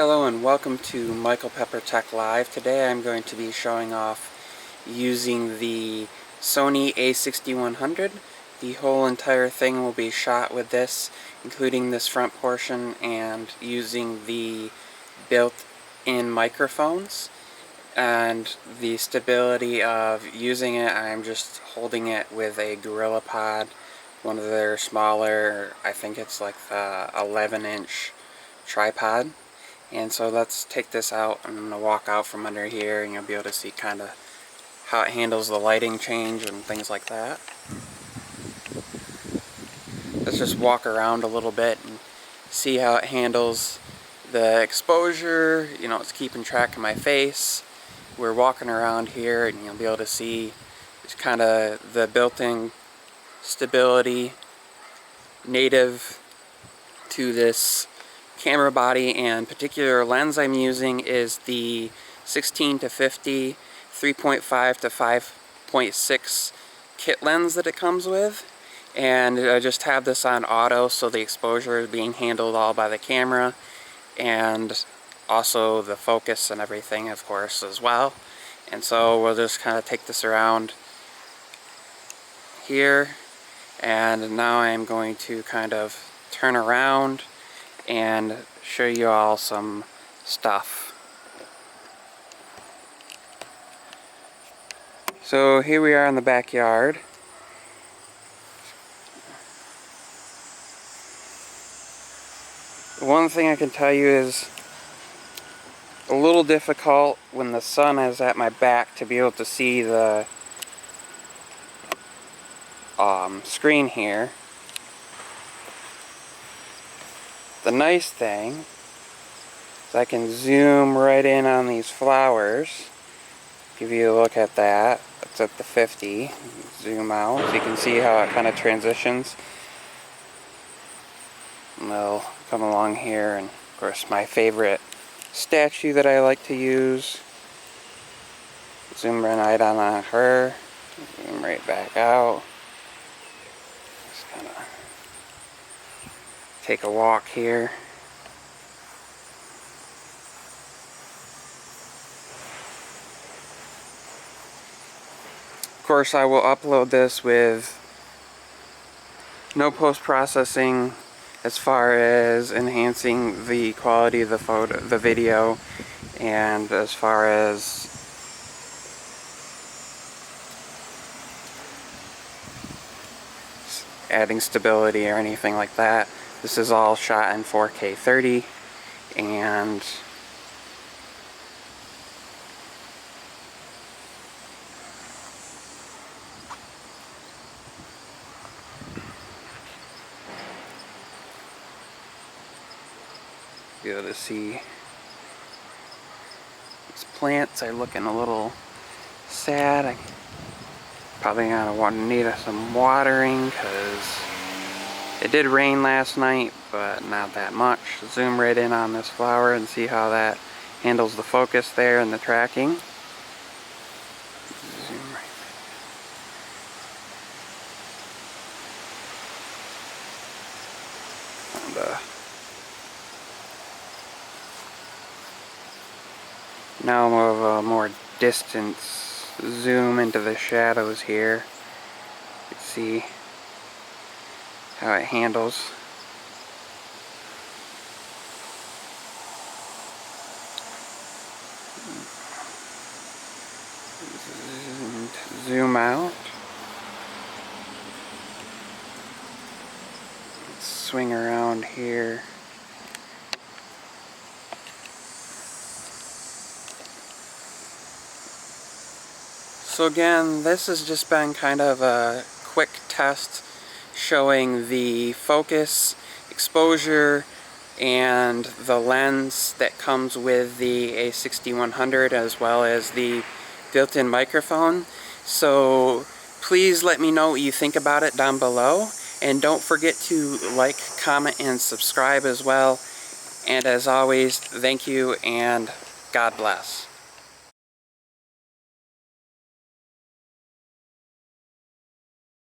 Hello and welcome to Michael Pepper Tech Live. Today I'm going to be showing off using the Sony A6100. The whole entire thing will be shot with this, including this front portion, and using the built-in microphones. And the stability of using it, I'm just holding it with a GorillaPod, one of their smaller, I think it's like the 11-inch tripod. And so let's take this out. I'm going to walk out from under here and you'll be able to see kind of how it handles the lighting change and things like that. Let's just walk around a little bit and see how it handles the exposure. You know, it's keeping track of my face. We're walking around here and you'll be able to see it's kind of the built-in stability native to this camera body, and particular lens I'm using is the 16-50 3.5 to 5.6 kit lens that it comes with, and I just have this on auto so the exposure is being handled all by the camera, and also the focus and everything of course as well. And so we'll just kind of take this around here, and now I'm going to kind of turn around and show you all some stuff. So here we are in the backyard. One thing I can tell you is a little difficult when the sun is at my back to be able to see the screen here. The nice thing is I can zoom right in on these flowers. Give you a look at that. It's at the 50. Zoom out so you can see how it kind of transitions. And they'll come along here, and of course my favorite statue that I like to use. Zoom right on her. Zoom right back out. Just kind of take a walk here. Of course, I will upload this with no post-processing as far as enhancing the quality of the video, and as far as adding stability or anything like that. This is all shot in 4K 30, and be able to see these plants are looking a little sad. I probably gonna need some watering because it did rain last night, but not that much. Zoom right in on this flower and see how that handles the focus there and the tracking. Zoom right. Now more of a more distance zoom into the shadows here. You can see how it handles. Zoom out. Let's swing around here. So again, this has just been kind of a quick test showing the focus, exposure, and the lens that comes with the A6100, as well as the built-in microphone. So please let me know what you think about it down below, and don't forget to like, comment, and subscribe as well. And as always, thank you and God bless.